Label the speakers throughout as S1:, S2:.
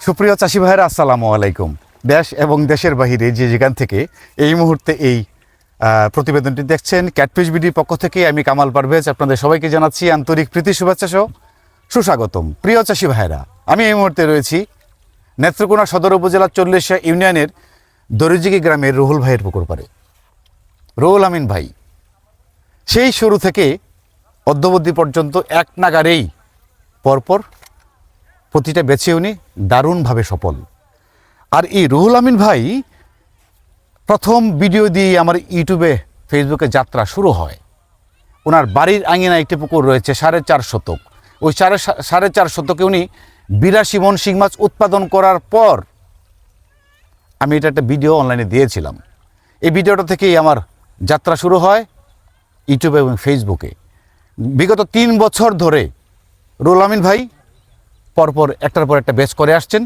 S1: সুপ্রিয় চাষি ভাইরা, আসসালামু আলাইকুম। দেশ এবং দেশের বাহিরে যে যেখান থেকে এই মুহূর্তে এই প্রতিবেদনটি দেখছেন, ক্যাটফিশ বিডির পক্ষ থেকে আমি কামাল পারভেজ আপনাদের সবাইকে জানাচ্ছি আন্তরিক প্রীতি শুভেচ্ছা সহ সুস্বাগতম। প্রিয় চাষি ভাইরা, আমি এই মুহূর্তে রয়েছি নেত্রকোনা সদর উপজেলার 40 ইউনিয়নের দরিজিগি গ্রামের রুহুল ভাইয়ের পুকুর পাড়ে। রুহুল আমিন ভাই সেই শুরু থেকে অদ্যাবধি পর্যন্ত এক নাগারেই পরপর প্রতিটা বেছে উনি দারুণভাবে সফল। আর এই রুহুল আমিন ভাই প্রথম ভিডিও দিয়ে আমার ইউটিউবে ফেসবুকে যাত্রা শুরু হয়। ওনার বাড়ির আঙিনায় একটি পুকুর রয়েছে 4.5 শতক। ওই 4.5 শতকে উনি 82 মণ শিং মাছ উৎপাদন করার পর আমি এটা একটা ভিডিও অনলাইনে দিয়েছিলাম। এই ভিডিওটা থেকেই আমার যাত্রা শুরু হয় ইউটিউবে এবং ফেসবুকে। বিগত 3 বছর ধরে রুহুল আমিন ভাই পরপর একটার পর একটা ব্যাচ করে আসছেন।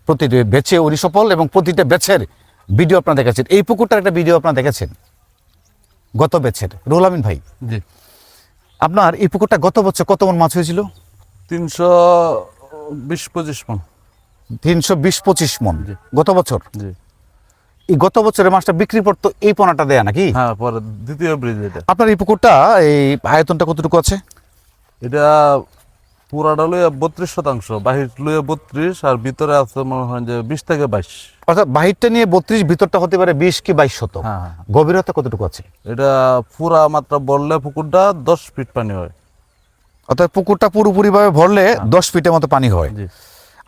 S1: প্রতিটি ব্যাচে উনি সফল এবং প্রতিটা ব্যাচের ভিডিও আপনারা দেখেছেন। এই পুকুরটার একটা ভিডিও আপনারা দেখেছেন গত ব্যাচের। রুহুল আমিন ভাই,
S2: জি,
S1: আপনার এই পুকুরটা গত বছর কত মণ মাছ হয়েছিল?
S2: 320-25 মণ।
S1: 320-25 মণ
S2: জি।
S1: গত বছর।
S2: জি,
S1: এই গত বছরের মাছটা বিক্রি পড়তো এই পোনাটা দেয়া নাকি?
S2: হ্যাঁ, পরে দ্বিতীয় ব্রিজ এটা।
S1: আপনার এই পুকুরটা এই আয়তনটা কতটুকু আছে?
S2: এটা পুরাটা লইয়া 32%, বাহির লইয়া 32, আর ভিতরে আছে মনে হয় যে 20 থেকে 22।
S1: অর্থাৎ বাহিরটা নিয়ে 32, ভিতরটা হতে পারে 20 কি 22 শতক।
S2: হ্যাঁ, হ্যাঁ।
S1: গভীরতা কতটুকু আছে?
S2: এটা পুরা মাত্রা বললে পুকুরটা 10 ফিট পানি হয়।
S1: অর্থাৎ পুকুরটা পুরোপুরিভাবে ভরলে 10 ফিটের মতো পানি হয়।
S2: জি।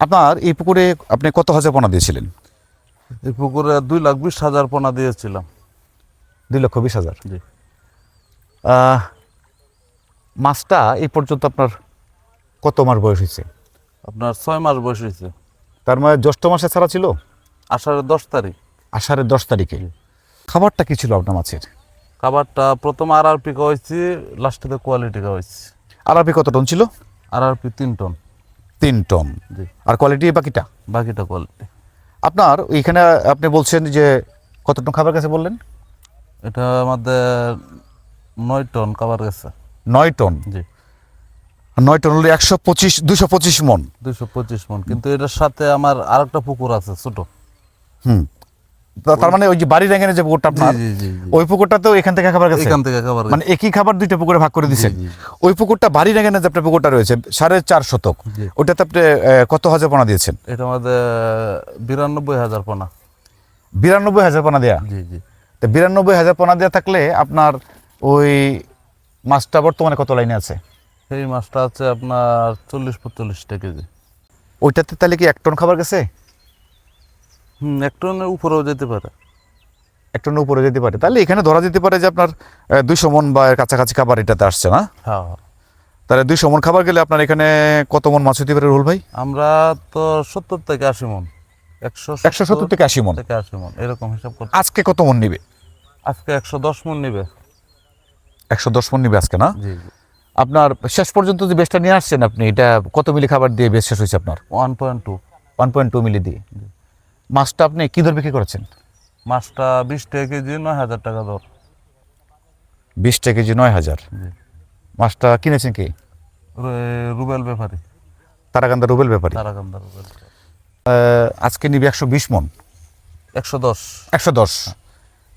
S1: আপনার এই পুকুরে আপনি কত হাজার পোনা দিয়েছিলেন?
S2: এই পুকুরে 2,20,000 পোনা দিয়েছিলাম।
S1: 2,20,000।
S2: জি।
S1: মাছটা এই পর্যন্ত আপনার কত মাস বয়স হয়েছে?
S2: আপনার 6 মাস বয়স হয়েছে।
S1: তার মানে জ্যৈষ্ঠ মাসে ছাড়া ছিল?
S2: আষাঢ়ের 10 তারিখ।
S1: আষাঢ়ের 10 তারিখে। খাবারটা কি ছিল আপনার মাছের?
S2: খাবারটা প্রথম RRP খাওয়াইছি, লাস্টে কোয়ালিটি খাওয়াইছি।
S1: আরআরপি কত টন ছিল?
S2: RRP 3 ton.
S1: 3 টন।
S2: জি।
S1: আর কোয়ালিটি বাকিটা?
S2: বাকিটা কোয়ালিটি।
S1: আপনার এইখানে আপনি বলছেন যে কত টন খাবার গেছে বললেন?
S2: এটা আমাদের 9 টন খাবার গেছে।
S1: 9 টন।
S2: জি।
S1: 9 টন হলে 225 মণ।
S2: 225 মণ। কিন্তু এটার সাথে আমার আরেকটা পুকুর আছে ছোট।
S1: তার মানে ওই যে বাড়ির রেঙ্গেনে যে পুকুরটা আপনার,
S2: জি, জি, জি।
S1: ওই পুকুরটাতেও এখান থেকে খাবার গেছে?
S2: এখান থেকে খাবার
S1: মানে একই খাবার দুইটা পুকুরে ভাগ করে দিয়েছেন।
S2: জি, জি।
S1: ওই পুকুরটা বাড়ির রেঙ্গেনে যে আপনার পুকুরটা রয়েছে 4.5 শতক,
S2: জি।
S1: ওইটাতে আপনি কত হাজার পোনা দিয়েছেন?
S2: এটা আমাদের 92,000 পোনা।
S1: 92,000 পোনা দেয়া।
S2: জি, জি।
S1: তো 92,000 পোনা দেওয়া থাকলে আপনার ওই মাছটা বর্তমানে কত লাইনে আছে?
S2: এই মাছটা আছে আপনার 40-45 কেজি।
S1: ওইটাতে তাহলে কি 1 টন খাবার গেছে?
S2: 1 টনের উপরেও যেতে পারে।
S1: 1 টনের উপরে যেতে পারে। তাহলে এখানে ধরা যেতে পারে যে আপনার 200 মণ বা এর কাছাকাছি খাবার এটাতে আসছে না?
S2: হ্যাঁ।
S1: তাহলে 200 মণ খাবার গেলে আপনার এখানে কত মণ মাছ হতে পারে রুহুল ভাই?
S2: আমরা তো 70 থেকে 80 মণ।
S1: 170 থেকে 80 মণ।
S2: থেকে 80 মণ এরকম হিসাব করতে।
S1: আজকে কত মণ নিবে?
S2: আজকে 110 মণ নিবে।
S1: 110 মণ নিবে আজকে না?
S2: জি, জি।
S1: আপনার শেষ পর্যন্ত যে বেচটা নিয়ে আসছেন আপনি, এটা কত মিলি খাবার দিয়ে বেচ শেষ হয়েছে আপনার?
S2: 1.2।
S1: 1.2 মিলি দিয়ে। মাছটা আপনি কি দর বিক্রি করেছেন?
S2: মাছটা 20 টাকা কেজি, 9,000 টাকা দর।
S1: 20 টাকা কেজি, 9,000।
S2: জি।
S1: মাছটা কিনেছেন কি?
S2: রুবেল ব্যাপারী,
S1: তারাকান্দা রুবেল ব্যাপারী।
S2: তারাকান্দা রুবেল।
S1: আজকে নিবে 120 মণ।
S2: 110।
S1: 110।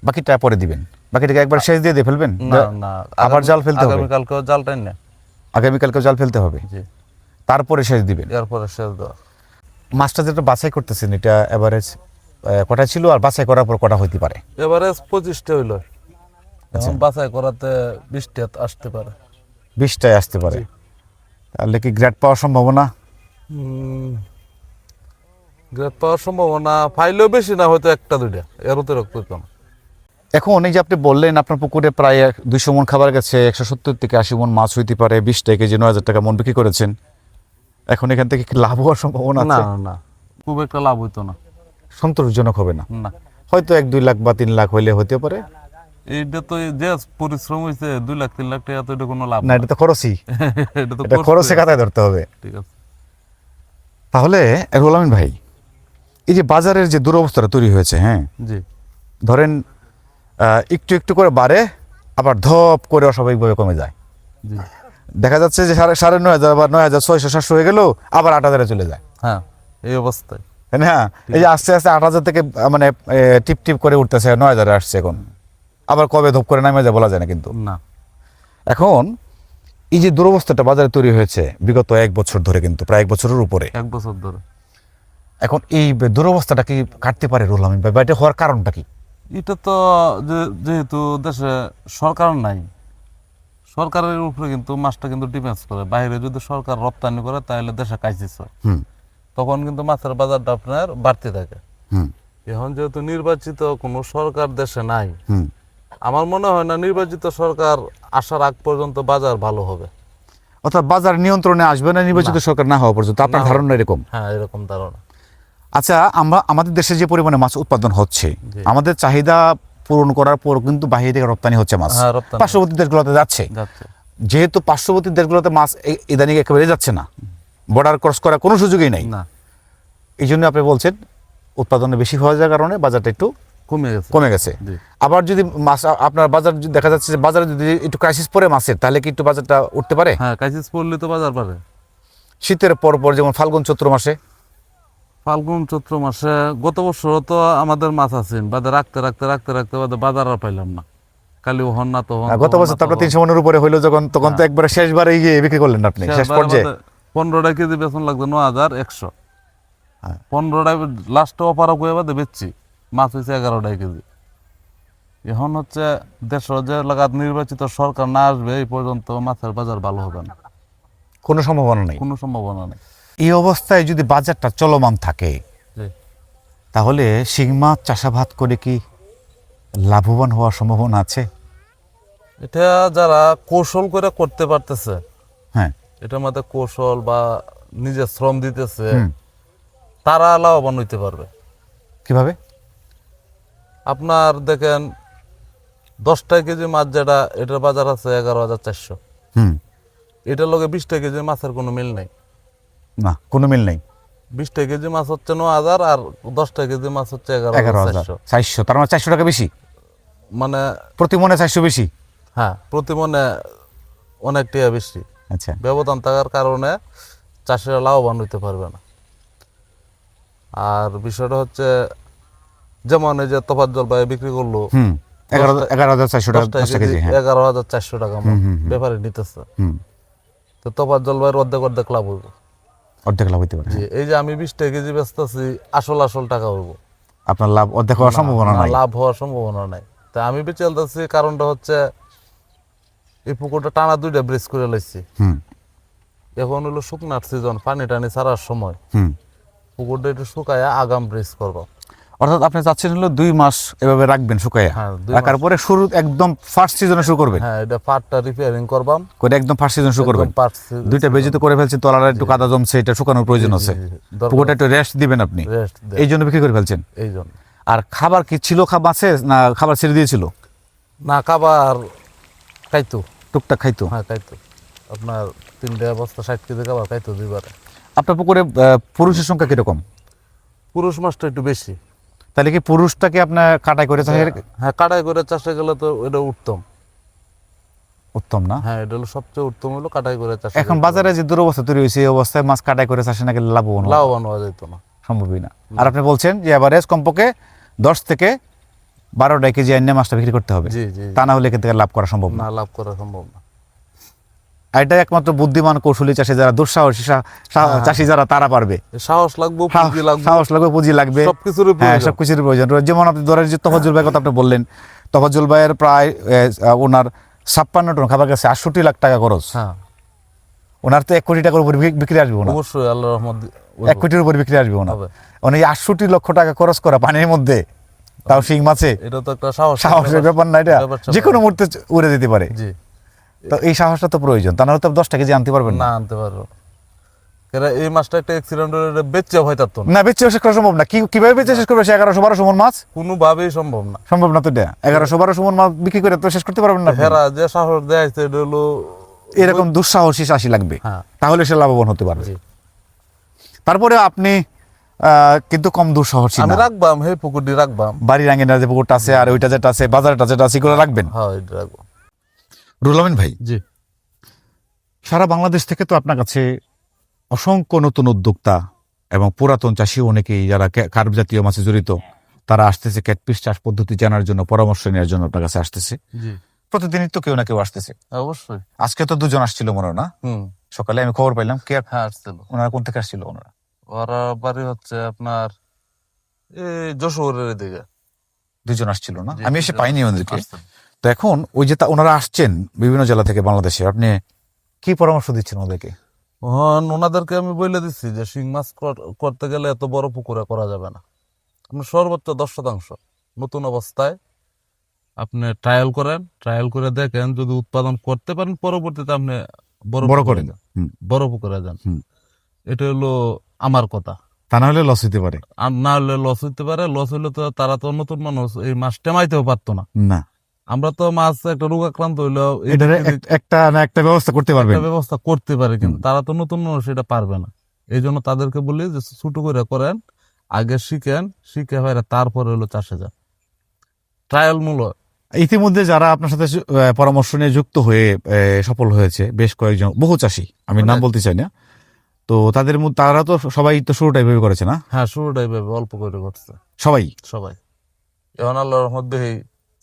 S1: বাকিটা পরে দিবেন? বাকিটাকে একবার শেষ দিয়ে ফেলবেন?
S2: না, না,
S1: আবার জাল ফেলতে হবে?
S2: আগামীকালকেও জাল টাইন না।
S1: আগামীকালকে জাল ফেলতে হবে,
S2: জি।
S1: তারপরে শেষ দিবেন?
S2: এরপরে শেষ দেওয়া।
S1: মাছটা যেটা বাছাই করতেছেন, এটা এভারেজ কটা ছিল আর বাছাই করার পর কটা হইতে পারে?
S2: এবারে 25টা হইল।
S1: আচ্ছা।
S2: এখন বাছাই করাতে 20টা আসতে পারে।
S1: 20টায় আসতে পারে। তাহলে কি গ্রেড পাওয়ার সম্ভাবনা?
S2: গ্রেড পাওয়ার সম্ভাবনা ফাইলেও বেশি না, হয়তো 1-2টা, এর অতিরিক্ত হইতো না।
S1: এখন এই যে আপনি বললেন আপনার পুকুরে প্রায় 200 মণ খাবার গেছে, 170 থেকে 80 মণ মাছ হইতে পারে, 20 টাকা কেজি, 9,000 টাকা মণ বিক্রি করেছেন। এখন এখান থেকে কি লাভ হওয়ার সম্ভাবনা
S2: না,
S1: আছে?
S2: না, খুব একটা লাভ হইতো না।
S1: সন্তোষজনক হবে না?
S2: না,
S1: হয়তো 1-2 লাখ বা 3 লাখ হইলে হতে পারে।
S2: এইটা তো যে পরিশ্রম হয়েছে 2-3 লাখ টাকা, তো এটা কোনো লাভ
S1: না, এটা তো খরচই।
S2: এটা তো
S1: এটা খরচে কাতায় ধরতে হবে।
S2: ঠিক আছে।
S1: তাহলে রুহুল আমিন ভাই, এই যে বাজারের যে দুরবস্থাটা তৈরি হয়েছে, হ্যাঁ,
S2: জি,
S1: ধরেন একটু একটু করে বাড়ে, আবার ধপ করে অস্বাভাবিকভাবে কমে যায়।
S2: জি।
S1: দেখা যাচ্ছে যে 9,500 বা 9,600-700 হয়ে গেল, আবার 8,000-এ চলে যায়।
S2: হ্যাঁ, এই অবস্থায়।
S1: তাই না? এই যে আস্তে আস্তে 8,000 থেকে মানে টিপ টিপ করে উঠতেছে, 9,000 আসছে এখন। আবার কবে ধপ করে নামে যায় বলা যায় না। কিন্তু
S2: না,
S1: এখন এই যে দুরবস্থাটা বাজারে তৈরি হয়েছে বিগত 1 বছর ধরে, কিন্তু প্রায় 1 বছরের উপরে,
S2: 1 বছর ধরে।
S1: এখন এই দুরবস্থাটা কি কাটতে পারে রুহুল আমিন ভাই, বা এটা হওয়ার কারণটা কি?
S2: এটা তো যেহেতু দেশে সরকার নাই, সরকারের উপরে কিন্তু মাছটা কিন্তু ডিপেন্ড করে। বাইরে যদি সরকার রপ্তানি করে তাহলে দেশে ক্রাইসিস হয়,
S1: হুম
S2: তখন কিন্তু মাছের বাজারটা আপনার বাড়তে থাকে।
S1: হুম
S2: এখন যেহেতু নির্বাচিত কোনো সরকার দেশে নাই,
S1: হুম
S2: আমার মনে হয় না নির্বাচিত সরকার আসার আগ পর্যন্ত বাজার ভালো হবে।
S1: অর্থাৎ বাজার নিয়ন্ত্রণে আসবে না নির্বাচিত সরকার না হওয়া পর্যন্ত, আপনার
S2: না হওয়া-
S1: ধারণা এরকম?
S2: হ্যাঁ, এরকম ধারণা।
S1: আচ্ছা, আমাদের দেশে যে পরিমাণে মাছ উৎপাদন হচ্ছে,
S2: জি।
S1: আমাদের চাহিদা পূরণ করার পর কিন্তু বাইরে থেকে রপ্তানি হচ্ছে মাছ,
S2: হ্যাঁ, রপ্তানি
S1: পার্শ্ববর্তী দেশগুলোতে যাচ্ছে।
S2: যাচ্ছে।
S1: যেহেতু পার্শ্ববর্তী দেশগুলোতে মাছ ইদানিং একেবারে যাচ্ছে না, বর্ডার ক্রস করার কোনো সুযোগই নেই,
S2: না,
S1: এই জন্য আপনি বলছেন উৎপাদন বেশি হওয়ার কারণে বাজারটা একটু
S2: কমে গেছে।
S1: কমে গেছে।
S2: জি।
S1: আবার যদি মাছ আপনার বাজার যদি দেখা যাচ্ছে যে বাজারে যদি একটু ক্রাইসিস পড়ে মাছের, তাহলে কি একটু বাজারটা উঠতে পারে?
S2: হ্যাঁ, ক্রাইসিস পড়লে তো বাজার বাড়ে।
S1: শীতের পর পর যেমন ফাল্গুন চৈত্র মাসে,
S2: ফাল্গুন চৈত্র মাসে গত বছর তো আমাদের মাছ আছেন বাদে রাখতে রাখতে রাখতে রাখতে বাদে বাজার আর পাইলাম না, খালি হন না তখন।
S1: গত বছর তো আপনার 300 মনের উপরে হইলো যখন, তখন তো একবারে শেষবারে গিয়ে বিক্রি করলেন আপনি, শেষ পর্যায়ে
S2: 15 কেজি বেতন লাগবে 9,100।
S1: হ্যাঁ।
S2: 15 লাস্টে অপার করে বাদে বেচছি, মাছ হয়েছে 11 কেজি। এখন হচ্ছে দেশের যে লাগাত নির্বাচিত সরকার না আসবে এই পর্যন্ত মাছের বাজার ভালো হবে না,
S1: কোনো সম্ভাবনা নেই।
S2: কোনো সম্ভাবনা নেই।
S1: এই অবস্থায় যদি বাজারটা চলমান থাকে,
S2: জি।
S1: তাহলে শিং মাছ চাষাবাদ করে কি লাভবান হওয়ার সম্ভাবনা আছে?
S2: এটা যারা কৌশল করে করতে পারতেছে,
S1: হ্যাঁ।
S2: এটার মধ্যে কৌশল বা নিজের শ্রম দিতেছে,
S1: হুম।
S2: তারা লাভবান হইতে পারবে।
S1: কিভাবে?
S2: আপনার দেখেন 10 কেজি মাছ যেটা, এটার বাজার আছে 11,400।
S1: হুম।
S2: এটার লগে 20 কেজি মাছের কোনো মিল নেই।
S1: না, কোনো মিল নেই।
S2: 20 কেজি মাছ হচ্ছে 9,000 আর 10 কেজি মাছ হচ্ছে 11,400।
S1: 11,400, তার মানে 400 টাকা বেশি,
S2: মানে
S1: প্রতি মনে 400 বেশি।
S2: হ্যাঁ, প্রতি মনে অনেক টাকা বেশি।
S1: আচ্ছা।
S2: ব্যবধান থাকার কারণে চাষিরা লাভবান হইতে পারবে না। আর বিষয়টা হচ্ছে যেমন এই যে তফাৎ জলবায়ু বিক্রি করলো
S1: হুম। 11,400 টাকা 10 কেজি। হ্যাঁ।
S2: 11,400 টাকা ব্যাপারে নিতেছে।
S1: হুম।
S2: তো তফাৎ জলবায়ুর অর্ধেক অর্ধেক লাভ হইব।
S1: অর্ধেক লাভ হইতে পারে।
S2: জি, এই যে আমি 20 কেজি বেচতেছি, আসল টাকা হইব।
S1: আপনার লাভ অর্ধেক হওয়ার সম্ভাবনা
S2: না,
S1: নাই।
S2: লাভ হওয়ার সম্ভাবনা নাই। তা আমি বেচে চলতেছি, কারণটা হচ্ছে এই পুকুরটা টানা 2টা ব্রিজ করে লাইছি।
S1: হুম।
S2: এখন হলো শুকনার সিজন, পানি টানি ছাড়ার সময়
S1: হুম।
S2: পুকুরটা একটু শুকায় আগাম ব্রিজ করবো।
S1: অর্থাৎ আপনি চাচ্ছেন হলো 2 মাস এভাবে রাখবেন শুকায়া,
S2: হ্যাঁ, 2
S1: রাখার পরে শুরু একদম ফার্স্ট সিজনে শুরু করবেন,
S2: হ্যাঁ, এটা পাটটা রিপেয়ারিং করবাম
S1: করে একদম ফার্স্ট সিজন শুরু করবেন। দুইটা বেজিত করে ফেলছেন, তলার একটু কাদা জমছে, এটা শুকানোর প্রয়োজন আছে, পুকুরটা একটু রেস্ট দিবেন আপনি,
S2: রেস্ট
S1: এই জন্য বিক্রি করে ফেলছেন।
S2: এই জন্য।
S1: আর খাবার কি ছিল, খাবার আছে না খাবার ছেড়ে দিয়েছিল?
S2: না, খাবার খাইতো।
S1: টুকটাক খাইতো।
S2: হ্যাঁ, খাইতো। আপনার 3 বস্তা 60 কেজি খাবার খাইতো 2বারে।
S1: আপনার পুকুরে পুরুষের সংখ্যা কিরকম?
S2: পুরুষ মাছটা একটু বেশি।
S1: তাহলে কি পুরুষটাকে আপনার কাটাই করে চাষের
S2: হ্যাঁ, কাটাই করে চাষে গেলে তো এটা উত্তম।
S1: উত্তম না?
S2: হ্যাঁ, এটা হলো সবচেয়ে উত্তম হলো কাটাই করে চাষ।
S1: এখন বাজারে যে দুরবস্থা তৈরি হয়েছে, এই অবস্থায় মাছ কাটাই করে চাষে নাকি লাভবান হওয়া
S2: লাভবান হওয়া যেত না,
S1: সম্ভবই না। আর আপনি বলছেন যে এভারেজ কমপক্ষে 10 থেকে 12 কেজি এনে মাছটা বিক্রি করতে হবে,
S2: জি জি,
S1: তা না হলে এখান থেকে লাভ করা সম্ভব না।
S2: না, লাভ করা সম্ভব না।
S1: আর এটাই একমাত্র বুদ্ধিমান কৌশলী চাষি যারা, দুঃসাহসী চাষি যারা, তারা পারবে।
S2: সাহস লাগবে, পুঁজি লাগবে,
S1: সাহস লাগবে, পুঁজি লাগবে,
S2: সবকিছুরই
S1: হ্যাঁ,
S2: প্রয়োজন।
S1: সবকিছুর প্রয়োজন। যেমন আপনি ধরেন যে তফাজ্জল ভাইয়ের কথা আপনি বললেন, তফাজ্জল ভাইয়ের প্রায় ওনার 56 টন খাবার গেছে, 68 লাখ টাকা খরচ।
S2: হ্যাঁ,
S1: ওনার তো 1 কোটি টাকার উপর বিক্রি আসবে না,
S2: অবশ্যই আল্লাহর রহমত
S1: 1 কোটির উপর বিক্রি আসবে না।
S2: হবে।
S1: মানে এই 68 লক্ষ টাকা খরচ করা পানির মধ্যে, তাও শিং মাছে,
S2: এটা তো একটা সাহস,
S1: সাহসের ব্যাপার না এটা, যে কোনো মুহূর্তে উড়ে যেতে পারে।
S2: জি,
S1: তো এই সাহসটা তো প্রয়োজন, তা নাহলে তো 10 কেজি আনতে পারবেন
S2: না
S1: না।
S2: আনতে পারবো। কেরা এই মাছটা একটা অ্যাক্সিডেন্ট হলে বেচে হয় তার তো
S1: না, বেচে শেষ করা সম্ভব না। কিভাবে বেচে শেষ করবে? সে 1100-1200 মন মাছ
S2: কোনোভাবেই সম্ভব না।
S1: সম্ভব না তো এটা। 1100-1200 মন মাছ বিক্রি করে তো শেষ করতে পারবেন না আপনি।
S2: হেরা যে সাহস দেয়াইছে এটা হলো,
S1: এরকম দুঃসাহসী চাষি লাগবে,
S2: হ্যাঁ,
S1: তাহলে সে লাভবান হতে পারবে।
S2: জি।
S1: তারপরে আপনি কিন্তু কম দুঃসাহসী
S2: আমি
S1: না।
S2: রাখবাম, হে পুকুরটি রাখবাম।
S1: বাড়ির আঙ্গিনা যে পুকুরটা আছে আর ওইটা যেটা আছে, বাজারটা যেটা আছে, এগুলো রাখবেন।
S2: হ্যাঁ, এটা রাখবো।
S1: রুহুল আমিন ভাই,
S2: জি,
S1: সারা বাংলাদেশ থেকে তো আপনার কাছে অসংখ্য নতুন উদ্যোক্তা এবং পুরাতন চাষি অনেকেই যারা কার্প জাতীয় মাছে জড়িত তারা আসতেছে ক্যাটফিশ চাষ পদ্ধতি জানার জন্য, পরামর্শ নেওয়ার জন্য আপনার কাছে আসতেছে।
S2: জি
S1: প্রতিদিনই তো কেউ না কেউ আসতেছে।
S2: অবশ্যই।
S1: আজকে তো 2 জন আসছিল মনে হয় না? সকালে আমি খবর পাইলাম। কে
S2: হ্যাঁ আসছিল।
S1: ওনারা কোন থেকে আসছিল? ওনারা
S2: ওরা বাড়ি হচ্ছে আপনার এই যশোরের দিকে।
S1: 2 জন আসছিল না?
S2: জি,
S1: আমি এসে
S2: দুজন
S1: পাইনি ওদেরকে।
S2: আসছেন।
S1: তো এখন ওই যে ওনারা আসছেন বিভিন্ন জেলা থেকে বাংলাদেশে, আপনি কি পরামর্শ দিচ্ছেন ওদেরকে?
S2: ওনাদেরকে আমি বলে দিচ্ছি যে শিং মাছ করতে গেলে এত বড় পুকুরে করা যাবে না। আপনি সর্বোচ্চ 10% নতুন অবস্থায় আপনি ট্রায়াল করেন, ট্রায়াল করে দেখেন, যদি উৎপাদন করতে পারেন পরবর্তীতে আপনি বড়
S1: বড়
S2: পুকুরে
S1: করেন।
S2: যান।
S1: হুম।
S2: বড় পুকুরে যান।
S1: হুম।
S2: এটা হলো আমার কথা।
S1: তা না হলে লস হইতে পারে।
S2: আর না হলে লস হইতে পারে। লস হইলে তো তারা তো নতুন মানুষ, এই মাছ টেমাইতেও পারতো না।
S1: না,
S2: আমরা তো মাছ একটা রোগাক্রান্ত হইলো
S1: এটার একটা না একটা ব্যবস্থা করতে পারবেন।
S2: একটা ব্যবস্থা করতে পারে, কিন্তু তারা তো নতুন মানুষ, এটা পারবে না। এই জন্য তাদেরকে বলি যে ছোট করে করেন, আগে শিখেন, শিখে হয় তারপরে হলো চাষে যান, ট্রায়াল মূলক।
S1: ইতিমধ্যে যারা আপনার সাথে পরামর্শ নিয়ে যুক্ত হয়ে সফল হয়েছে বেশ কয়েকজন বহু চাষী, আমি নাম বলতে চাই না, তো তাদের মধ্যে তারা তো সবাই তো শুরুটাই ভেবে করেছে না?
S2: হ্যাঁ শুরুটাই ভেবে অল্প করে করছে
S1: সবাই।
S2: এখন আল্লাহর মধ্যে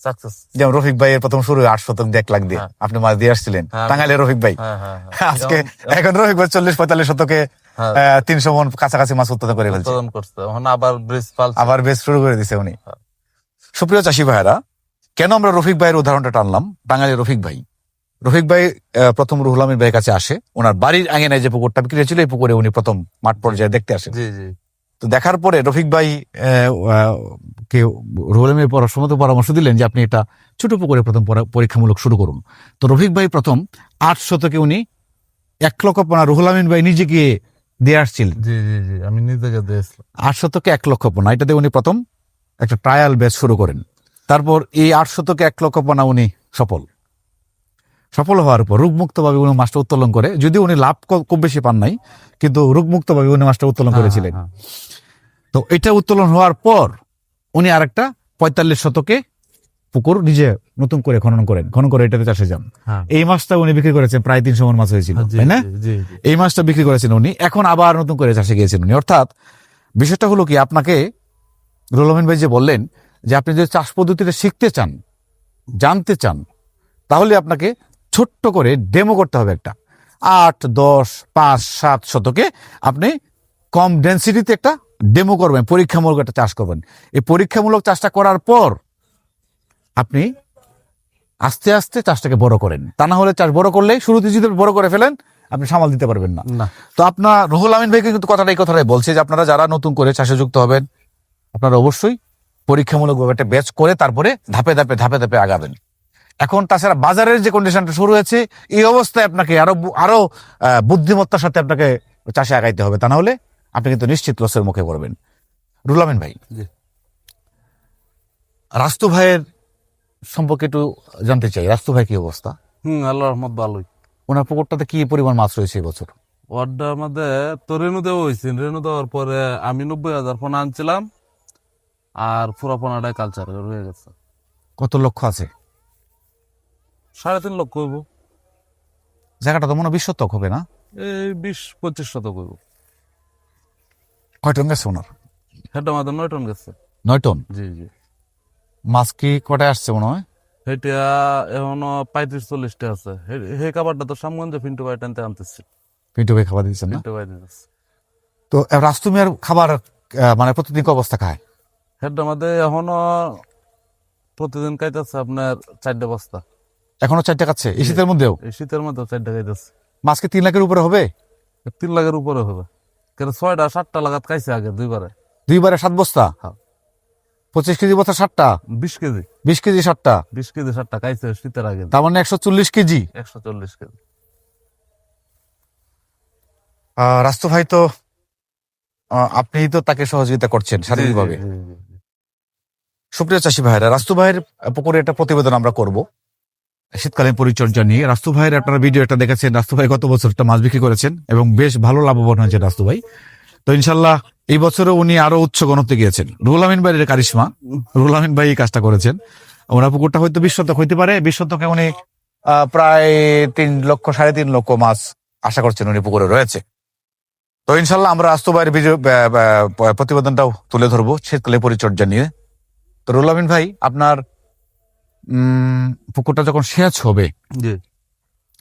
S2: সাকসেস।
S1: যেমন রফিক ভাইয়ের প্রথম শুরু 8 শতক 1 লাখ দিয়ে আপনি মাছ দিয়ে আসছিলেন,
S2: হ্যাঁ।
S1: টাঙ্গাইলের রফিক ভাই। আজকে এখন রফিক ভাই 40-45 শতকে 300 মন কাছাকাছি মাছ উৎপাদন করে ফেলছে।
S2: করছে, আবার ব্রিজ পালছে,
S1: আবার বেশ শুরু করে দিছে উনি। সুপ্রিয় চাষী ভাইয়েরা, কেন আমরা রফিক ভাইয়ের উদাহরণটা টানলাম? টাঙ্গাইলের রফিক ভাই, রফিক ভাই প্রথম রুহুল আমিন ভাইয়ের কাছে আসে, ওনার বাড়ির আঙিনায় যে পুকুরটা বিক্রি হয়েছিল এই পুকুরে উনি প্রথম মাঠ পর্যায়ে দেখতে আসেন।
S2: জি জি।
S1: তো দেখার পরে রফিক ভাই কে রুহুল আমিনের পরামর্শ পরামর্শ দিলেন যে আপনি এটা ছোট পুকুরে প্রথম পরীক্ষামূলক শুরু করুন। তো রফিক ভাই প্রথম 8 শতকে উনি 1 লক্ষ পোনা রুহুল আমিন ভাই নিজে গিয়ে দিয়ে আসছিলেন।
S2: জি জি জি, আমি নিজেকে দিয়েছিলাম
S1: 8 শতকে 1 লক্ষ পোনা, এটাতে উনি প্রথম একটা ট্রায়াল ব্যাচ শুরু করেন। তারপর এই 8 শতকে 1 লক্ষ পোনা উনি সফল হওয়ার পর রোগমুক্তভাবে উনি মাছটা উত্তোলন করে, যদিও উনি লাভ খুব বেশি পান নাই, কিন্তু রোগমুক্তভাবে উনি মাছটা উত্তোলন করেছিলেন। তো এটা উত্তোলন হওয়ার পর উনি আরেকটা 45 শতকে পুকুর নিজে নতুন করে খনন করে এটাতে চাষে যান। এই মাছটা উনি বিক্রি করেছেন, প্রায় 300 মন মাছ হয়েছিল, তাই না? এই মাছটা বিক্রি করেছেন উনি, এখন আবার নতুন করে চাষে গিয়েছেন উনি। অর্থাৎ বিষয়টা হলো কি, আপনাকে রুহুল আমিন ভাই যে বললেন যে আপনি যদি চাষ পদ্ধতিটা শিখতে চান, জানতে চান, তাহলে আপনাকে ছোট্ট করে ডেমো করতে হবে একটা 8, 10, 5, 7 শতকে আপনি কম ডেন্সিটিতে একটা ডেমো করবেন, পরীক্ষামূলক একটা চাষ করবেন। এই পরীক্ষামূলক চাষটা করার পর আপনি আস্তে আস্তে চাষটাকে বড় করেন। তা না হলে চাষ বড় করলে শুরুতে যদি বড় করে ফেলেন আপনি সামাল দিতে পারবেন না। তো আপনার রুহুল আমিন ভাইকে কিন্তু কথাটাই বলছে যে আপনারা যারা নতুন করে চাষে যুক্ত হবেন আপনারা অবশ্যই পরীক্ষামূলকভাবে একটা ব্যাচ করে তারপরে ধাপে ধাপে আগাবেন। এখন তাছাড়া বাজারের যে কন্ডিশনটা শুরু হয়েছে, এই অবস্থায় আপনাকে আরো বুদ্ধিমত্তার সাথে আপনাকে চাষে আগাইতে হবে, তা না হলে আপনি কিন্তু নিশ্চিত লসের মুখে পড়বেন। রুহুল আমিন ভাই, রাস্তু ভাইয়ের সম্পর্কে একটু জানতে চাই। রাস্তু ভাই কি অবস্থা?
S2: আল্লাহর রহমত ভালোই।
S1: ওনার পুকুরটাতে কি পরিমাণ মাছ রয়েছে এবছর?
S2: ওয়ার্ডটার মধ্যে তো রেণু দেওয়া হয়েছে, রেণু দেওয়ার পরে আমি 90,000 পোনা আনছিলাম, আর পুরা পোনাটাই কালচার হয়ে গেছে।
S1: কত লক্ষ আছে?
S2: 3.5 লক্ষ হইব।
S1: জায়গাটা তো মনে 20 শতক হবে না?
S2: এই 20-25 শতক হইব।
S1: কয় টন গেছে ওনার?
S2: হেডটা আমাদের 9 টন গেছে।
S1: 9 টন?
S2: জি জি।
S1: মাছ কি কটায় আসছে মনে হয়?
S2: সেটা এখনো 35-40টা আছে। হে খাবারটা তো সামগঞ্জে পিন্টু ভাই টানতে আনতেছি।
S1: পিন্টু ভাই খাবার দিচ্ছেন না?
S2: পিন্টু ভাই দিতেছে।
S1: তো রাস্তু মিয়ার খাবার মানে প্রতিদিন কি অবস্থা খায়?
S2: হেডটা আমাদের এখনো প্রতিদিন খাইতেছে আপনার 4 বস্তা।
S1: এখনো 4 টাকা খাচ্ছে এই শীতের মধ্যেও?
S2: এই শীতের মধ্যে 4 খাইতেছে।
S1: মাছ কি 3 লাখের উপরে হবে?
S2: 3 লাখের উপরে হবে। কেন 6টা-7টা লাগাত খাইছে আগে দুইবারে।
S1: 7 বস্তা?
S2: হ্যাঁ।
S1: 25 কেজি বস্তা 7টা?
S2: 20 কেজি।
S1: 20 কেজি 7টা?
S2: 20 কেজি 7টা খাইছে শীতের আগে।
S1: তার মানে 140 কেজি।
S2: 140 কেজি।
S1: রাস্তু ভাই তো আপনি তো তাকে সহযোগিতা করছেন শারীরিকভাবে। সুপ্রিয় চাষী ভাইরা, রাস্তু ভাইয়ের পুকুরে একটা প্রতিবেদন আমরা করব শীতকালীন পরিচর্যা নিয়ে। রাস্তু ভাইয়ের আপনারা ভিডিও একটা দেখেছেন, রাস্তু ভাই গত বছর একটা মাছ বিক্রি করেছেন এবং বেশ ভালো লাভবান হয়েছে রাস্তু ভাই। তো ইনশাল্লাহ এই বছরও উনি আরো উচ্চ গণতে গিয়েছেন। রুহুল আমিন ভাইয়ের কারিশমা, রুহুল আমিন ভাই এই কাজটা করেছেন। ওনার পুকুরটা হয়তো 20 শতক হইতে পারে, 20 শতকে উনি প্রায় 3 লক্ষ 3.5 লক্ষ মাছ আশা করছেন উনি পুকুরে রয়েছে। তো ইনশাল্লাহ আমরা আস্তবায়ের প্রতিবেদনটাও তুলে ধরবো শীতকালে পরিচর্যা নিয়ে। তো রুহুল আমিন ভাই, আপনার পুকুরটা যখন সেচ হবে
S2: জি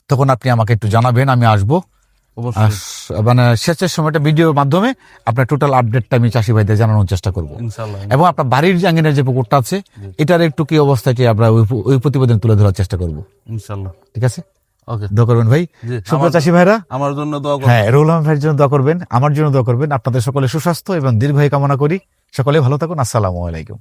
S1: তখন আপনি আমাকে একটু জানাবেন, আমি আসবো।
S2: অবশ্যই
S1: মানে সেচের সময়টা ভিডিওর মাধ্যমে আপনার টোটাল আপডেটটা আমি চাষি ভাইদের জানানোর চেষ্টা করব।
S2: ইনশাল্লাহ।
S1: এবং আপনার বাড়ির আঙ্গিনার যে পুকুরটা আছে
S2: জি।
S1: এটার একটু কি অবস্থাটি আমরা ওই প্রতিবেদন তুলে ধরার চেষ্টা করব।
S2: ইনশাল্লাহ।
S1: ঠিক আছে,
S2: ওকে,
S1: দোয়া করবেন ভাই।
S2: জি
S1: সুপ্রিয় চাষি ভাইরা,
S2: আমার জন্য দোয়া করুন।
S1: হ্যাঁ, রুহুল আমিন ভাইয়ের জন্য দোয়া করবেন, আমার জন্য দোয়া করবেন। আপনাদের সকলে সুস্বাস্থ্য এবং দীর্ঘায়ু কামনা করি। সকলে ভালো থাকুন। আসসালামু আলাইকুম।